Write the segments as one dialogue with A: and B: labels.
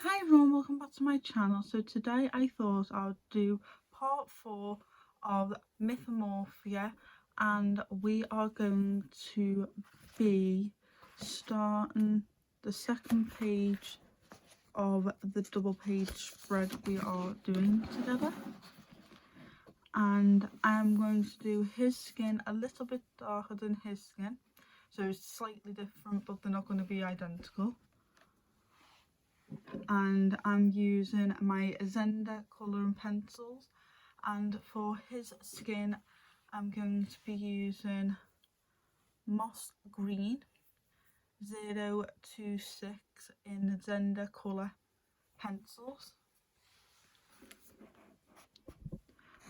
A: Hi everyone, welcome back to my channel. So today I thought I would do part 4 of Mythomorphia, and we are going to be starting the second page of the double page spread we are doing together. And I'm going to do his skin a little bit darker than his skin, so it's slightly different, but they're not going to be identical. And I'm using my Zenda colouring pencils, and for his skin I'm going to be using Moss Green 026 in Zenda colour pencils.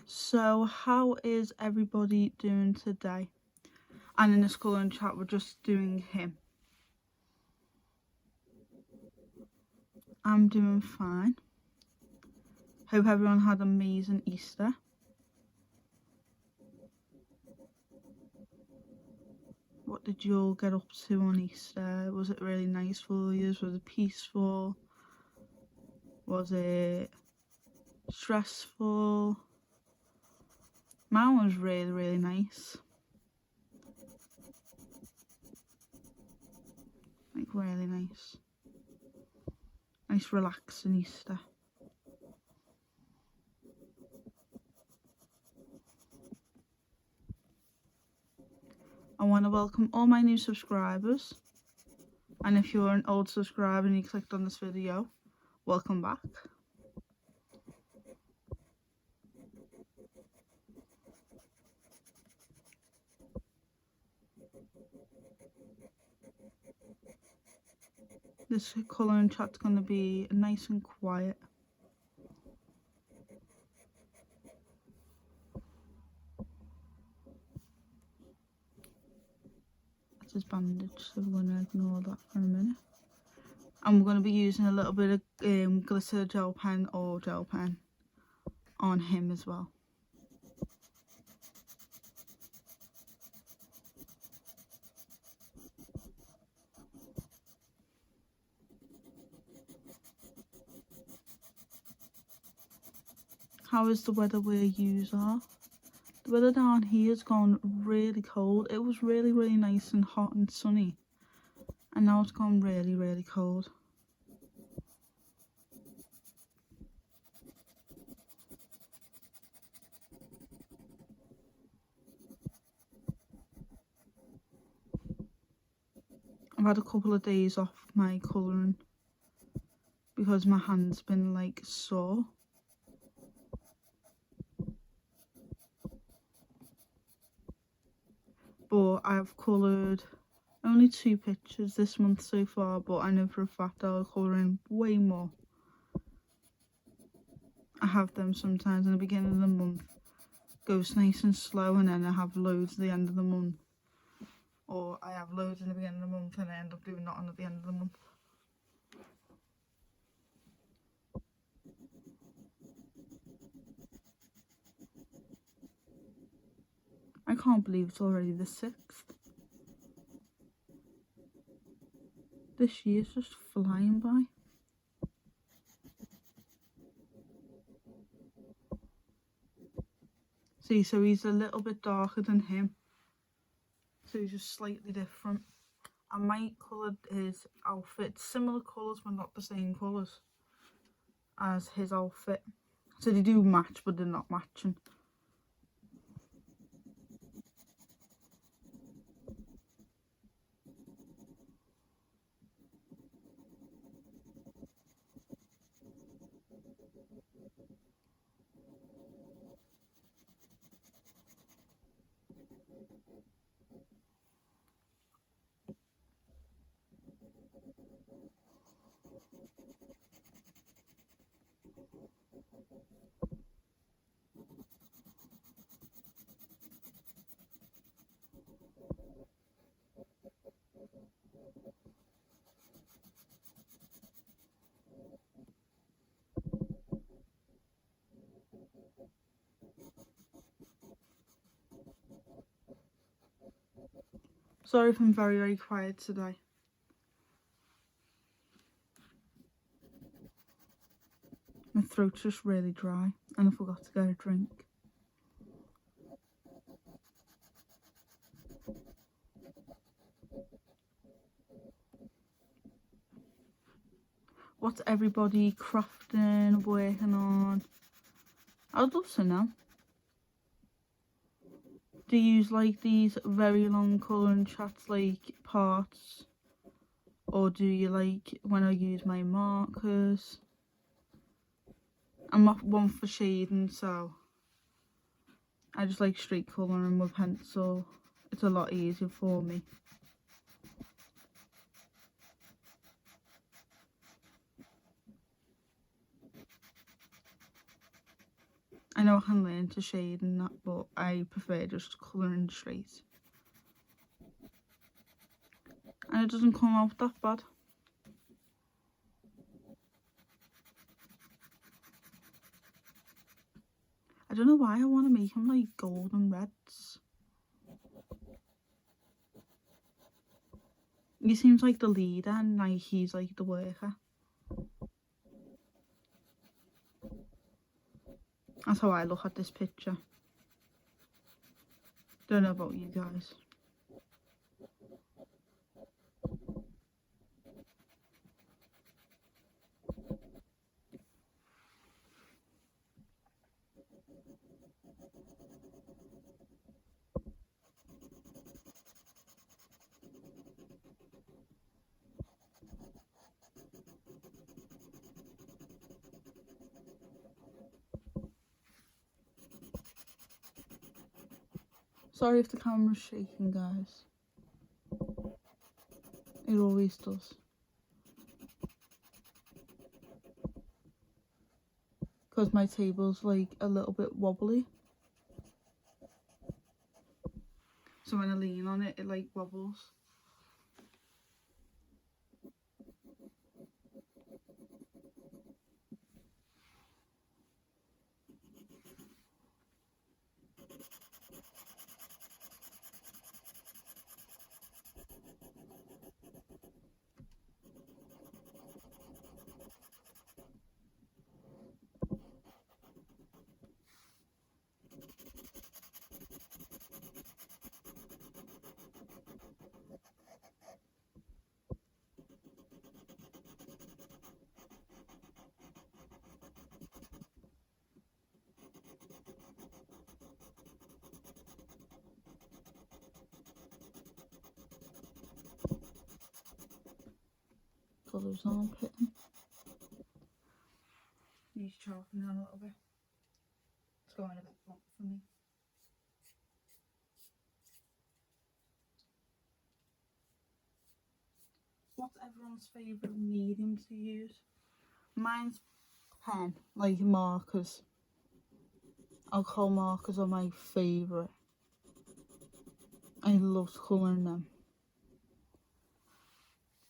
A: So how is everybody doing today? And in this colouring chat we're just doing him. I'm doing fine. Hope everyone had an amazing Easter. What did you all get up to on Easter? Was it really nice for you? Was it peaceful? Was it stressful? Mine was really nice. Like really nice. Nice relaxing Easter. I want to welcome all my new subscribers, and if you're an old subscriber and you clicked on this video, welcome back. This colouring chat's going to be nice and quiet. That's his bandage, so we're going to ignore that for a minute. And we're going to be using a little bit of glitter gel pen or gel pen on him as well. How is the weather where you are? The weather down here has gone really cold. It was really nice and hot and sunny, and now it's gone really cold. I've had a couple of days off my colouring because my hand's been like sore. But I've coloured only 2 pictures this month so far, but I know for a fact I'll colour in way more. I have them sometimes in the beginning of the month, goes nice and slow, and then I have loads at the end of the month. Or I have loads in the beginning of the month and I end up doing nothing at the end of the month. I can't believe it's already the 6th. This year's just flying by. See, so he's a little bit darker than him. So he's just slightly different. I might colour his outfit similar colours but not the same colours as his outfit. So they do match but they're not matching. Sorry if I'm very quiet today. My throat's just really dry and I forgot to get a drink. What's everybody crafting, working on? I'd love to know. Do you use like these very long colouring chats like parts? Or do you like when I use my markers? I'm not one for shading, so I just like straight colouring with pencil. It's a lot easier for me. I know I can learn to shade and that, but I prefer just colouring straight. And it doesn't come out that bad. I don't know why I want to make them like gold and reds. He seems like the leader and like he's like the worker. That's how I look at this picture. Don't know about you guys. Sorry if the camera's shaking, guys. It always does. Because my table's like a little bit wobbly. So when I lean on it, it like wobbles. Colours aren't hitting. Need to sharpen down a little bit. It's going a bit blunt for me. What's everyone's favourite medium to use? Mine's pen, like markers. Alcohol markers are my favourite. I love colouring them.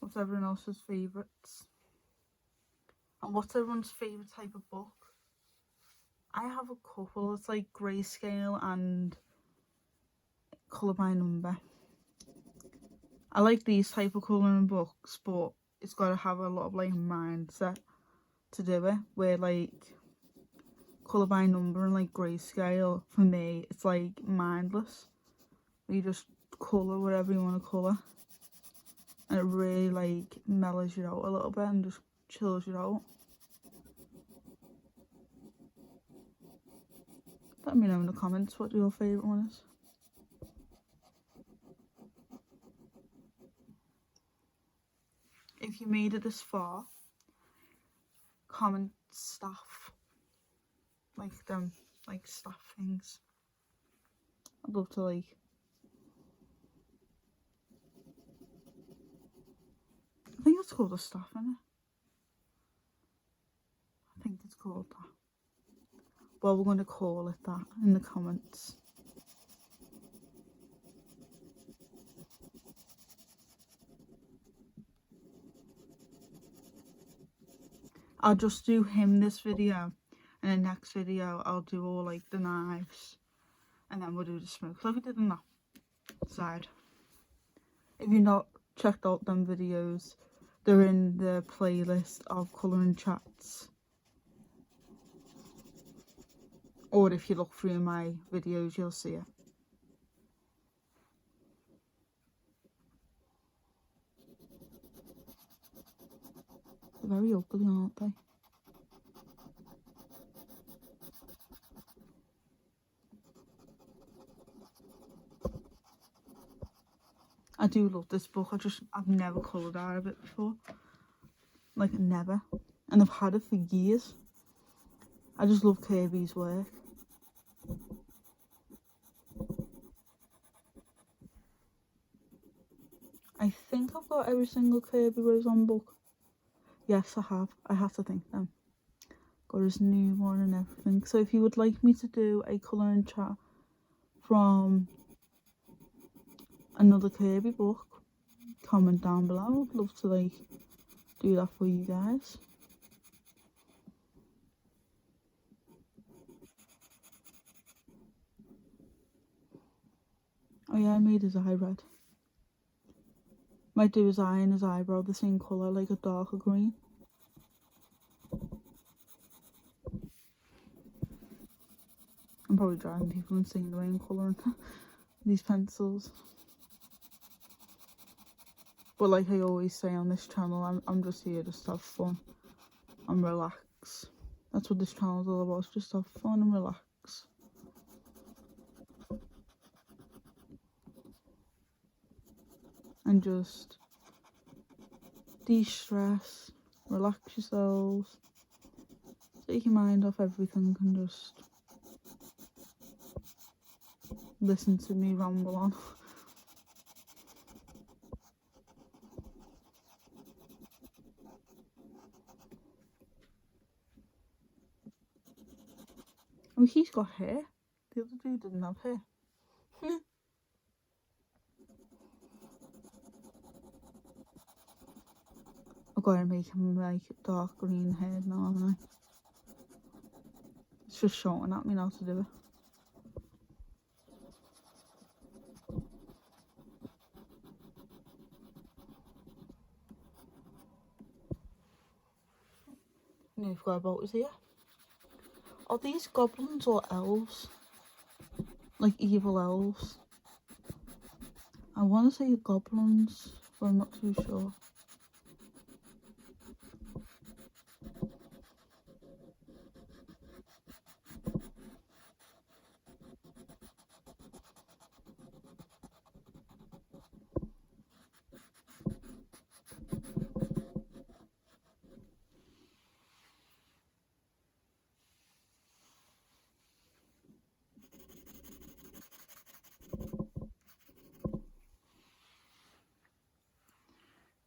A: What's everyone else's favourites? And what's everyone's favourite type of book? I have a couple. It's like grayscale and colour by number. I like these type of colouring books, but it's got to have a lot of like mindset to do it. Where like colour by number and like grayscale, for me, it's like mindless. You just colour whatever you want to colour. And it really like mellows you out a little bit and just chills you out. Let me know in the comments what your favourite one is. If you made it this far, comment stuff. Like them, like stuff things. I'd love to like. I think it's called a stuff, isn't it? I think it's called that. Well, we're going to call it that in the comments. I'll just do him this video, and the next video I'll do all like the knives, and then we'll do the smokes like we did on that side. If you've not checked out them videos, they're in the playlist of colouring chats. Or if you look through my videos, you'll see it. They're very ugly, aren't they? I do love this book. I've never coloured out of it before. Like, never. And I've had it for years. I just love Kerby's work. I think I've got every single Kerby Rosanes book. Yes, I have. I have to think them. Got his new one and everything. So if you would like me to do a colouring chat from another Kerby book, comment down below. I'd love to like do that for you guys. Oh yeah, I made his eye red. Might do his eye and his eyebrow the same colour, like a darker green. I'm probably driving people insane the way I'm colouring these pencils. But like I always say on this channel, I'm just here just to have fun and relax. That's what this channel is all about, just have fun and relax. And just de-stress, relax yourselves, take your mind off everything and just listen to me ramble on. Oh, he's got hair. The other dude didn't have hair. I've got to make him like dark green hair now, haven't I? It's just shouting at me now to do it. Nearly forgot about his ear. Are these goblins or elves? Like evil elves? I want to say goblins, but I'm not too sure.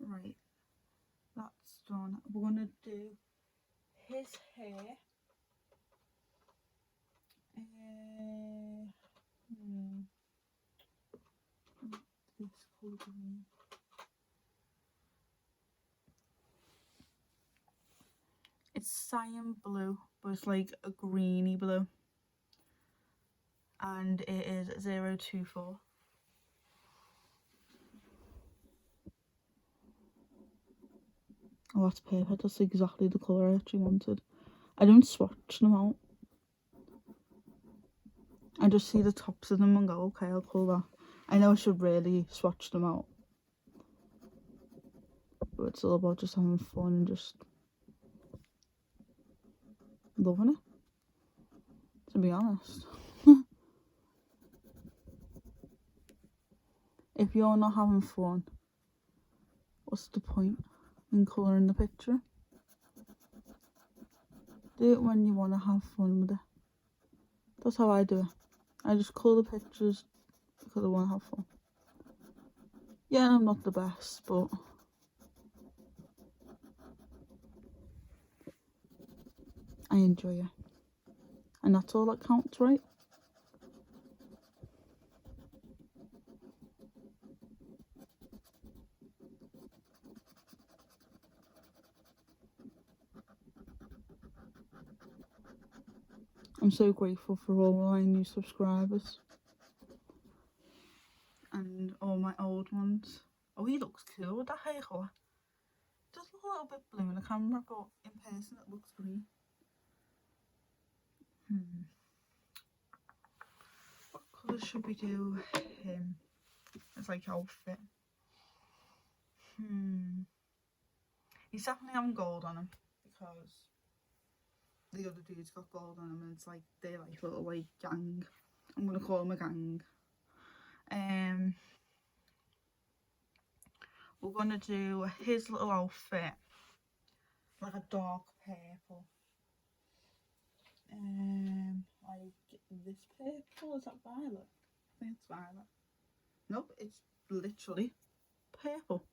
A: Right, that's done. We're gonna do his hair. This colour green. It's cyan blue, but it's like a greeny blue. And it is 024. Oh, that's perfect. That's exactly the colour I actually wanted. I don't swatch them out. I just see the tops of them and go, okay, I'll colour that. I know I should really swatch them out. But it's all about just having fun and just loving it, to be honest. If you're not having fun, what's the point in colouring the picture? Do it when you want to have fun with it. That's how I do it. I just colour the pictures because I want to have fun. Yeah, I'm not the best, but I enjoy it. And that's all that counts, right? I'm so grateful for all my new subscribers. And all my old ones. Oh, he looks cool with that hair colour. It does look a little bit blue in the camera, but in person it looks green. colour should we do him as like outfit? He's definitely having gold on him because the other dude's got gold on him and it's like they're like little like gang. I'm gonna call him a gang. We're gonna do his little outfit like a dark purple. Like this purple, is that violet? I think it's violet. Nope, it's literally purple.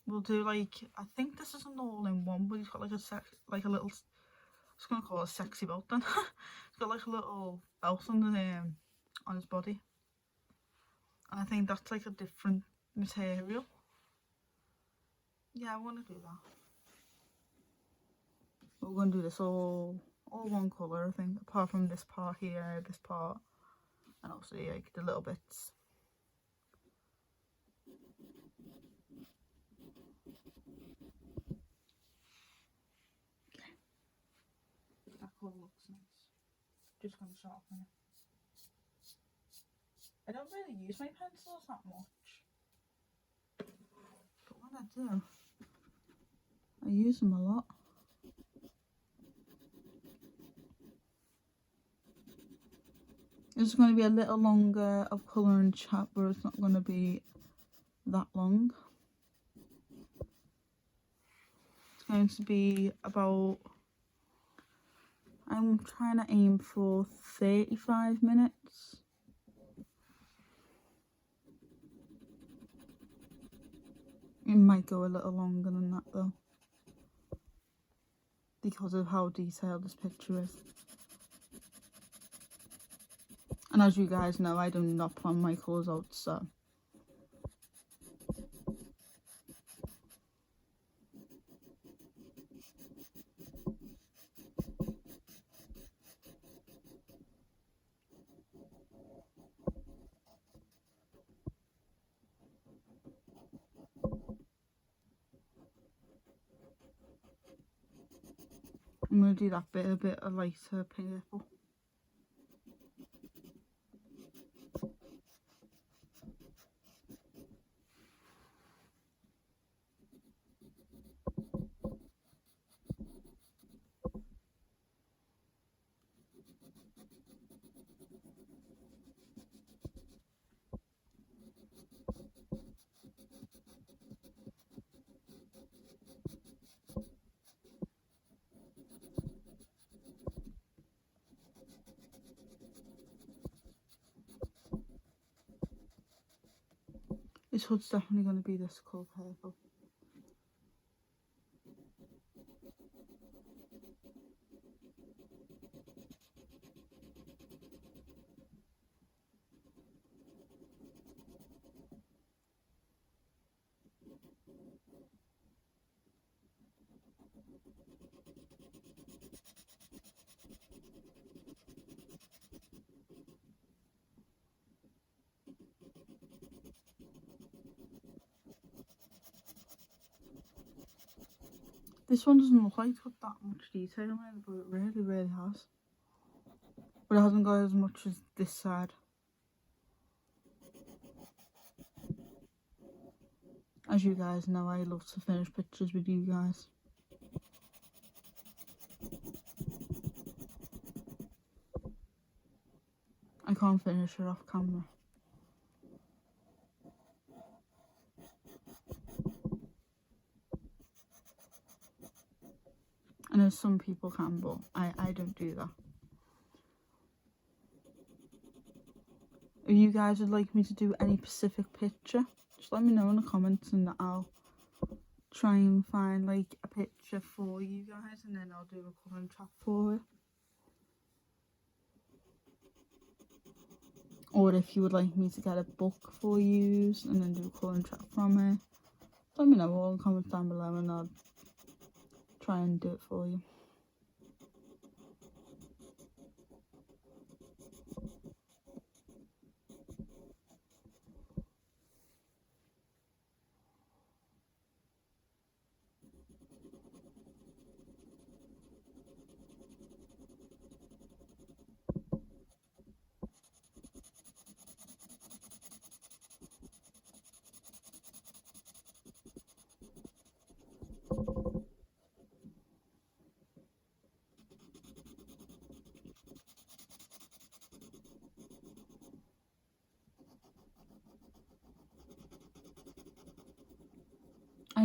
A: We'll do like, I think this is an all-in-one, but he's got like a little, I was gonna call it a sexy belt then. He's got like a little belt on his body, and I think that's like a different material. Yeah, I want to do that. But we're gonna do this all one colour, I think, apart from this part here, this part, and obviously like the little bits. Okay, that colour looks nice. Just gonna sharpen it. I don't really use my pencils that much, but when I do, I use them a lot. This is going to be a little longer of colour and chat, but it's not going to be that long. It's going to be about, I'm trying to aim for 35 minutes. It might go a little longer than that though, because of how detailed this picture is. And as you guys know, I do not plan my colours out, so. I'm going to do that bit a bit of lighter purple. This hood's definitely going to be this colour purple. This one doesn't look like it's got that much detail in it, but it really, really has. But it hasn't got as much as this side. As you guys know, I love to finish pictures with you guys. I can't finish it off camera. I know some people can, but I don't do that. If you guys would like me to do any specific picture, just let me know in the comments and I'll try and find like a picture for you guys, and then I'll do a colouring track for it. Or if you would like me to get a book for you and then do a colouring track from it, let me know all in the comments down below and I'll try and do it for you.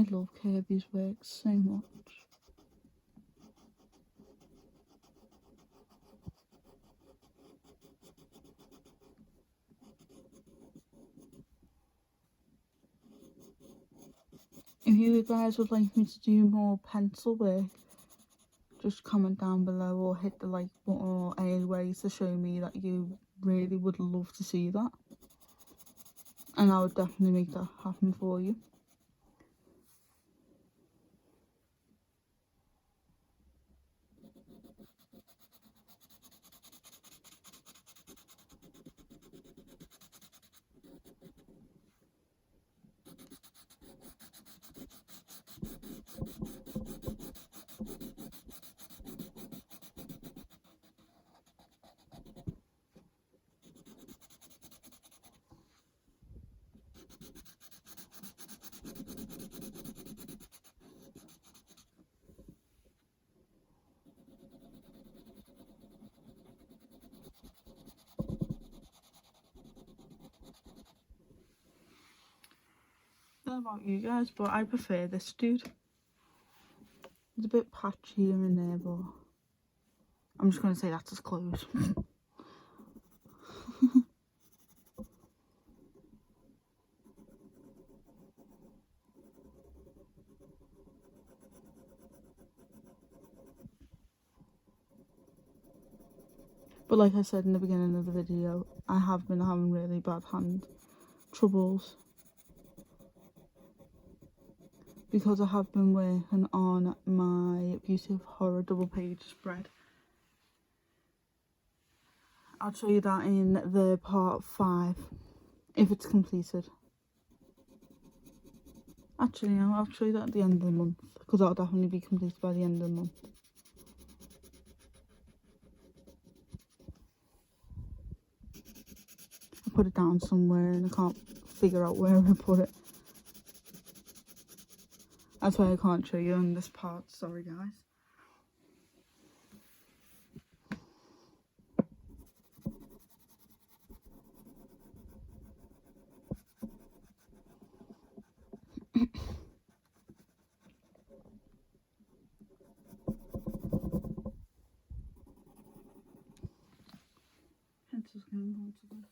A: I love Kerby's work so much. If you guys would like me to do more pencil work, just comment down below or hit the like button or any ways to show me that you really would love to see that. And I would definitely make that happen for you. I don't know about you guys, but I prefer this dude. It's a bit patchy here and there, but I'm just going to say that's his clothes. But like I said in the beginning of the video, I have been having really bad hand troubles because I have been working on my Beauty of Horror double page spread. I'll show you that in the part 5 if it's completed. Actually, no, I'll show you that at the end of the month because that'll definitely be completed by the end of the month. I put it down somewhere and I can't figure out where I put it. That's why I can't show you in this part, sorry guys. Pencil's going on to the...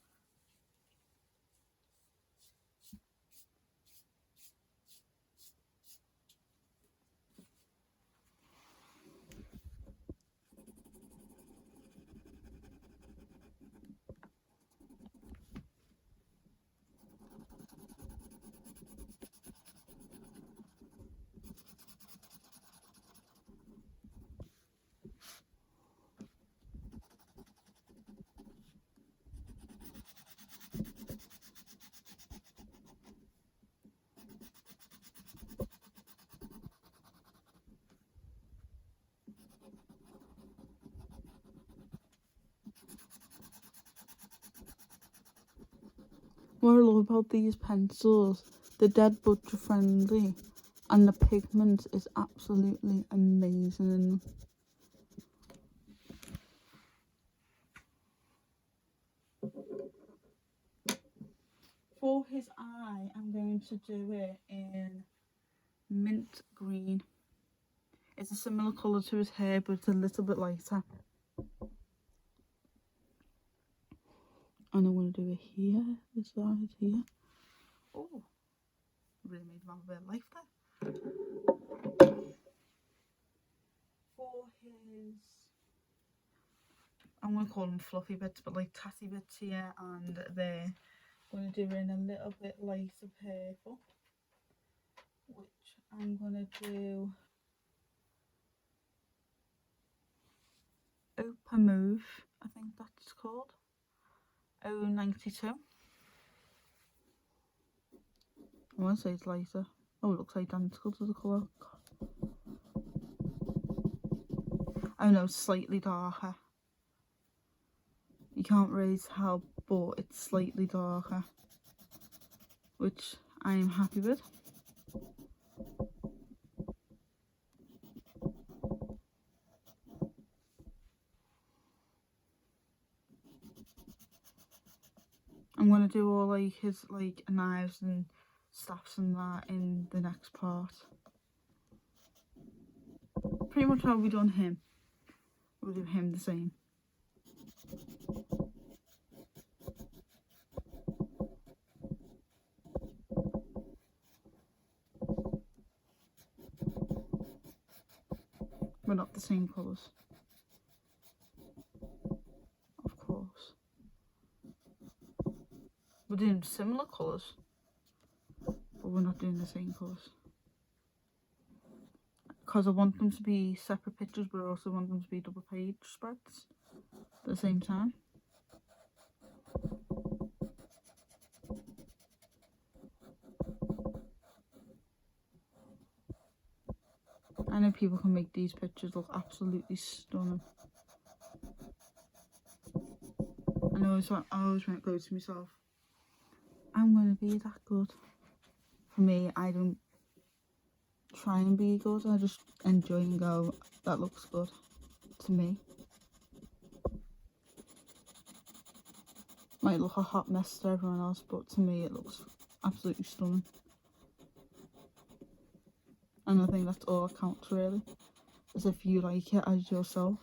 A: What I love about these pencils, they're dead budget friendly and the pigment is absolutely amazing in them. For his eye, I'm going to do it in mint green. It's a similar colour to his hair, but it's a little bit lighter. And I'm going to do it here, this side here. Oh, really made him have a bit of life there. For his, I'm going to call them fluffy bits, but like tatty bits here and there. I'm going to do in a little bit lighter purple, which I'm going to do Open Move, I think that's called. 092. I want to say it's lighter. Oh, it looks identical to the colour. Oh no, slightly darker. You can't really tell, but it's slightly darker, which I am happy with. I'm going to do all like his like knives and staffs and that in the next part. Pretty much how we done him. We'll do him the same. We're not the same colours. Of course. We're doing similar colours, but we're not doing the same colours. Because I want them to be separate pictures, but I also want them to be double page spreads at the same time. I know people can make these pictures look absolutely stunning. I always want to go to myself, I'm going to be that good. For me, I don't try and be good, I just enjoy and go, that looks good to me. Might look a hot mess to everyone else, but to me it looks absolutely stunning. And I think that's all that counts really, is if you like it as yourself.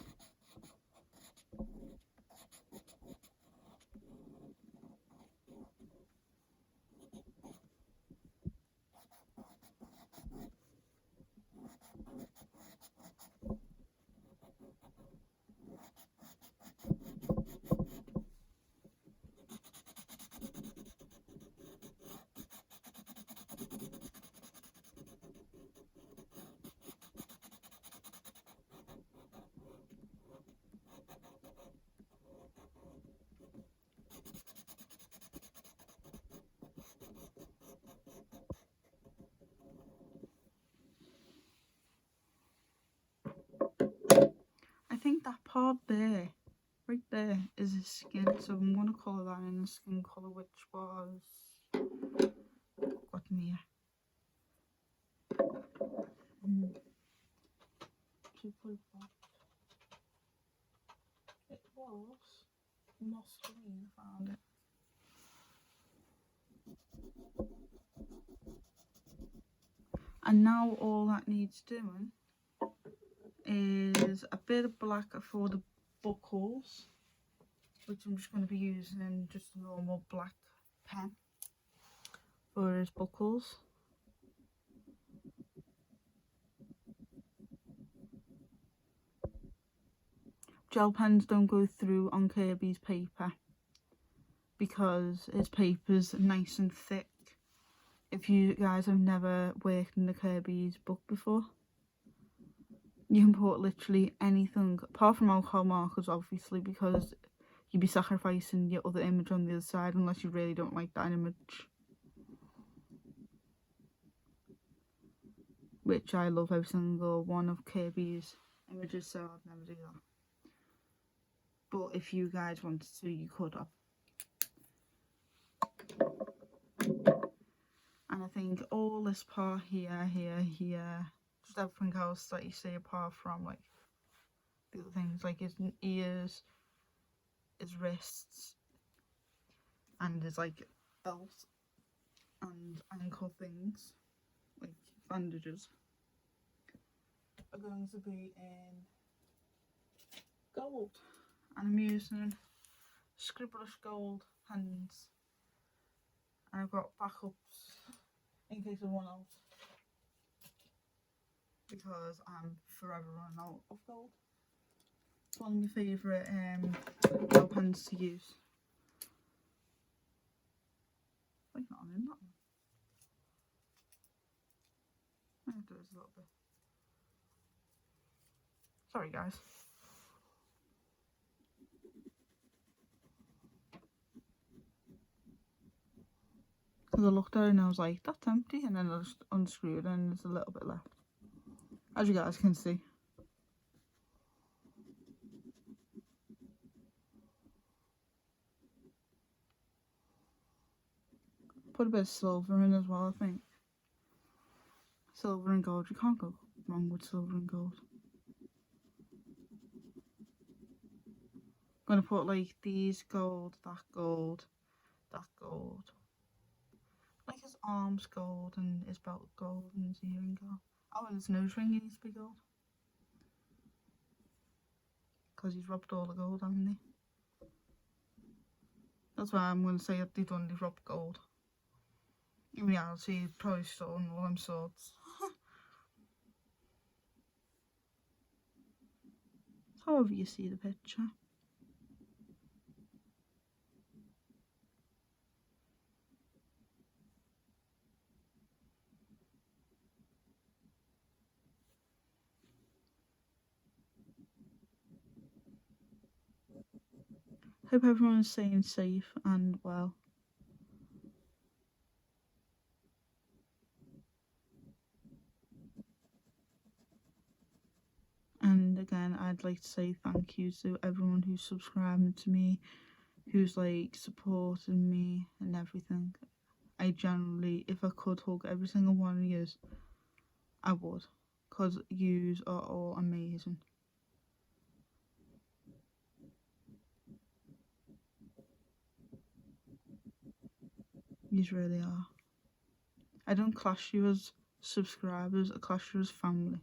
A: I think that part there, right there, is his skin, so I'm going to colour that in the skin colour, which was, got me here, 2.5. It was moss green, I found it. And now all that needs doing is a bit of black for the buckles, which I'm just going to be using just a normal black pen for his buckles. Gel pens don't go through on Kerby's paper because his paper's nice and thick. If you guys have never worked in the Kerby's book before, you can put literally anything, apart from alcohol markers obviously, because you'd be sacrificing your other image on the other side unless you really don't like that image. Which I love every single one of Kerby's images, so I'd never do that. But if you guys wanted to, you could have. And I think all this part here, just everything else that you see apart from like the other things, like his ears, his wrists, and his like belt and ankle things, like bandages, are going to be in gold. And I'm using Scribblish gold pens. And I've got backups in case I run out, because I'm forever running out of gold. It's one of my favourite gel pens to use. Why not on in that one? I'm going to do this a little bit. Sorry guys. Because I looked at it and I was like, that's empty, and then I just unscrewed it and there's a little bit left, as you guys can see. Put a bit of silver in as well, I think. Silver and gold, you can't go wrong with silver and gold. I'm going to put like these gold, that gold, that gold. Like his arm's gold and his belt gold and his earring gold. Oh, and his nose ring needs to be gold. Because he's robbed all the gold, hasn't he? That's why I'm going to say that they've only robbed gold. In reality, he's probably stolen all them swords. However you see the picture. Hope everyone's staying safe and well. And again, I'd like to say thank you to everyone who's subscribing to me, who's like supporting me and everything. I generally, if I could hug every single one of yous, I would, because yous are all amazing. Yous really are. I don't class you as subscribers, I class you as family.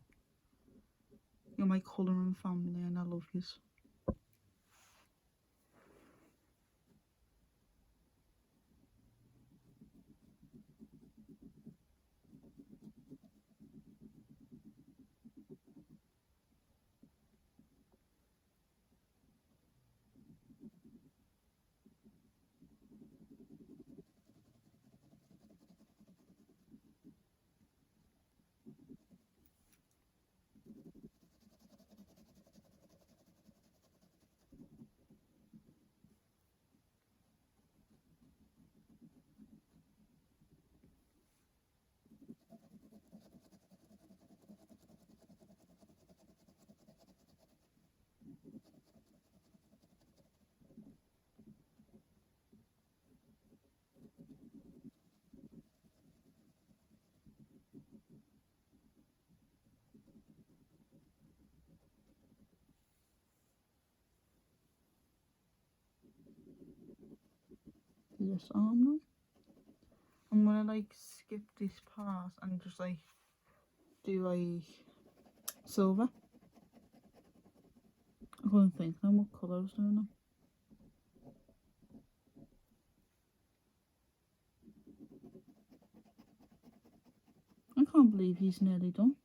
A: You're my colouring family and I love yous. This arm now. I'm gonna like skip this part and just like do like silver. I couldn't think then what colour I was doing them. I can't believe he's nearly done.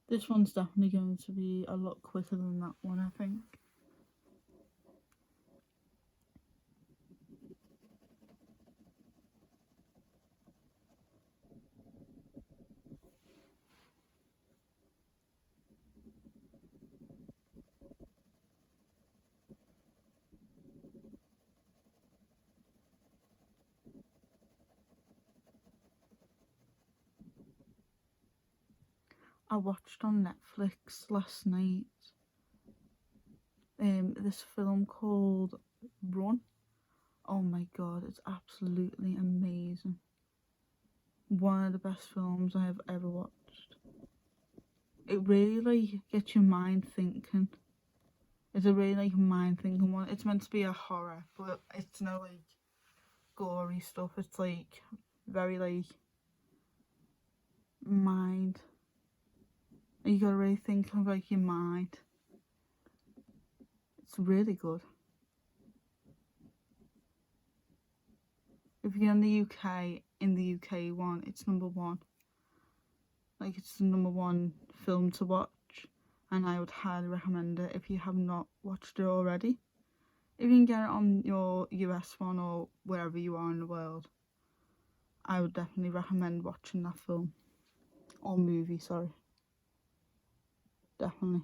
A: This one's definitely going to be a lot quicker than that one, I think. I watched on Netflix last night this film called Run. Oh my god, it's absolutely amazing. One of the best films I have ever watched. It really like gets your mind thinking. It's a really like mind thinking one. It's meant to be a horror, but it's no like gory stuff. It's like very like mind. You gotta really think of like your mind. It's really good. If you're in the UK one, it's #1. Like it's the #1 film to watch, and I would highly recommend it if you have not watched it already. If you can get it on your US one or wherever you are in the world, I would definitely recommend watching that film. Or movie, sorry. Definitely.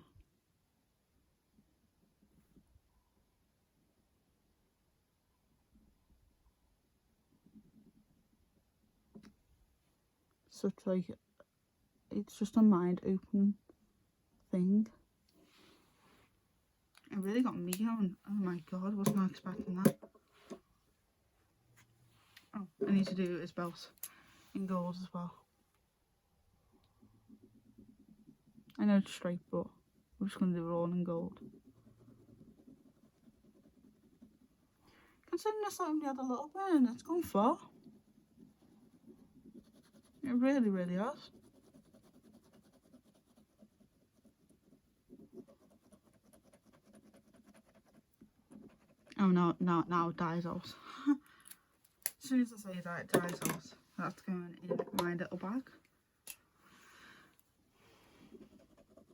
A: Such like, it's just a mind opening thing. It really got me going. Oh my god, wasn't I expecting that. Oh, I need to do his belt in gold as well. I know it's straight, but we're just going to do it all in gold. Considering this only had a little burn, it's gone far. It really, really has. Oh no, now it dies out. As soon as I say that, it dies out. That's going in my little bag.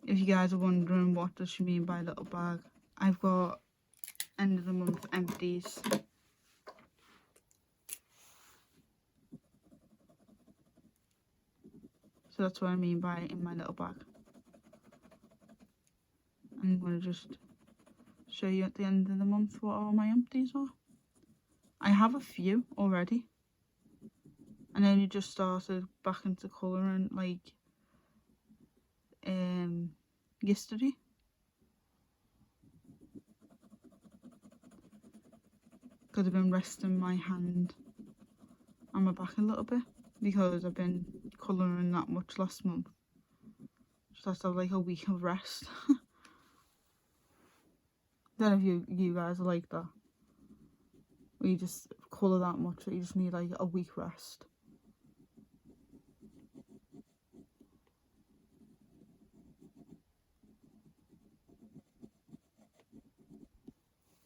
A: If you guys are wondering what does she mean by little bag, I've got end of the month empties. So that's what I mean by in my little bag. I'm going to just show you at the end of the month what all my empties are. I have a few already. And then you just started back into colouring like yesterday. Because I've been resting my hand and my back a little bit because I've been colouring that much last month. Just have to have like a week of rest. Don't know if you guys are like that. Where you just colour that much that you just need like a week rest.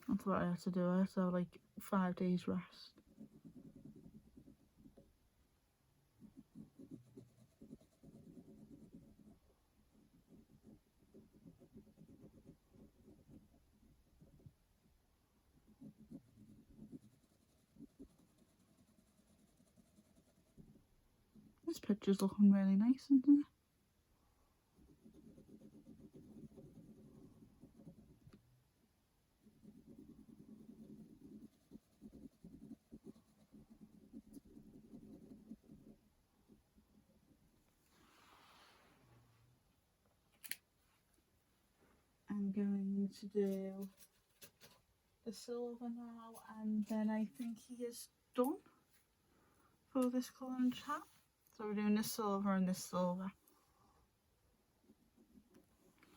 A: That's what I had to do. I had to have like 5 days rest. This picture's looking really nice, isn't it? I'm going to do the silver now, and then I think he is done for this colouring chat. So we're doing this silver and this silver.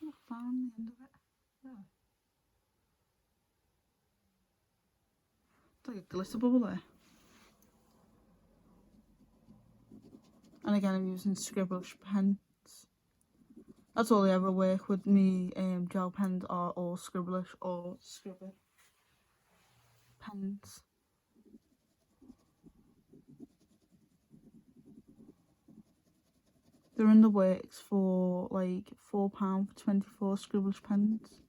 A: Oh, found the end of it. Yeah. It's like a glitter bubble there. And again, I'm using scribblish pens. That's all I ever work with. Me gel pens are all scribblish or scribble pens. They're in the works for like £4 for 24 scribblish pens.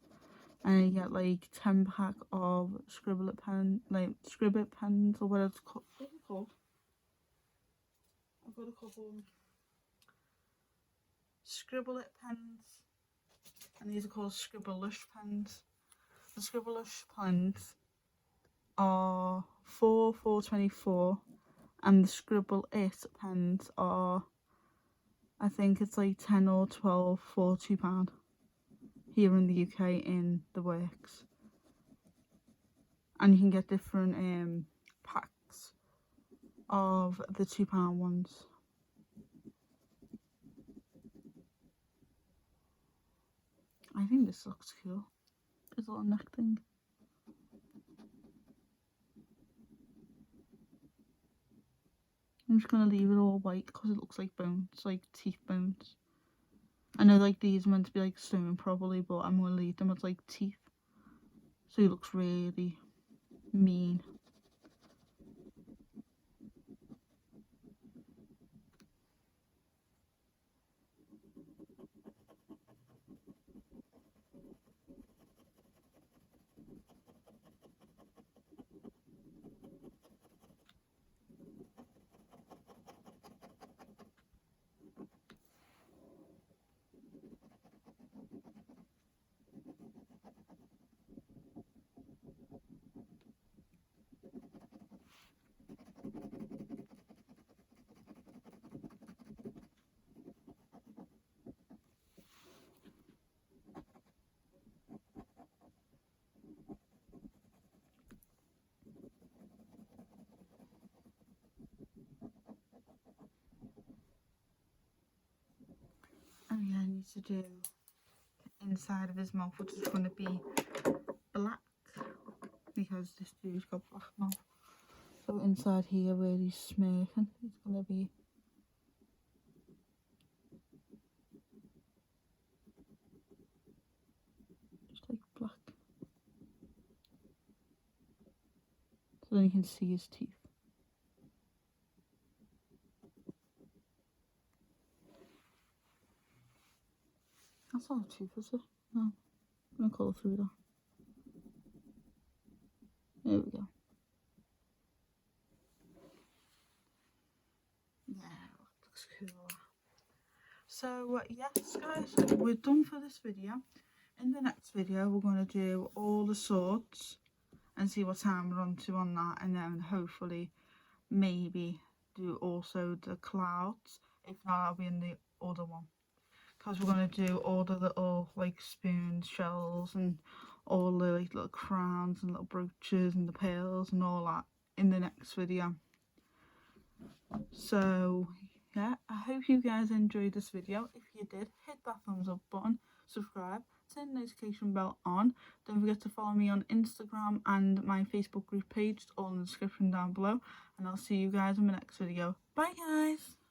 A: And you get like 10 pack of scribblet pen, like scribblet pens or whatever it's called. What's it called? I've got a couple scribblet pens, and these are called scribblish pens. The scribblish pens are 4 £4.24, and the scribble it pens are, I think it's like 10 or 12 for £2 here in the UK in the works. And you can get different packs of the £2 ones. I think this looks cool. This little neck thing. I'm just gonna leave it all white because it looks like bones, like teeth bones. I know like these are meant to be like sewn properly, but I'm gonna leave them as like teeth. So he looks really mean. And yeah, I need to do the inside of his mouth, which is going to be black. because this dude's got black mouth. So inside here where he's smirking, he's gonna be just like black. So then you can see his teeth. That's not a tooth, is it? No. I'm gonna colour through that. There we go. Yeah, looks cool. So yes guys, we're done for this video. In the next video we're going to do all the swords and see what time we're on to on that, and then hopefully maybe do also the clouds. If not, I'll be in the other one, because we're going to do all the little like spoons, shells, and all the like little crowns and little brooches and the pearls and all that in the next video. So yeah, I hope you guys enjoyed this video. If you did, hit that thumbs up button, subscribe, turn the notification bell on. Don't forget to follow me on Instagram and my Facebook group page. It's all in the description down below, and I'll see you guys in my next video. Bye guys.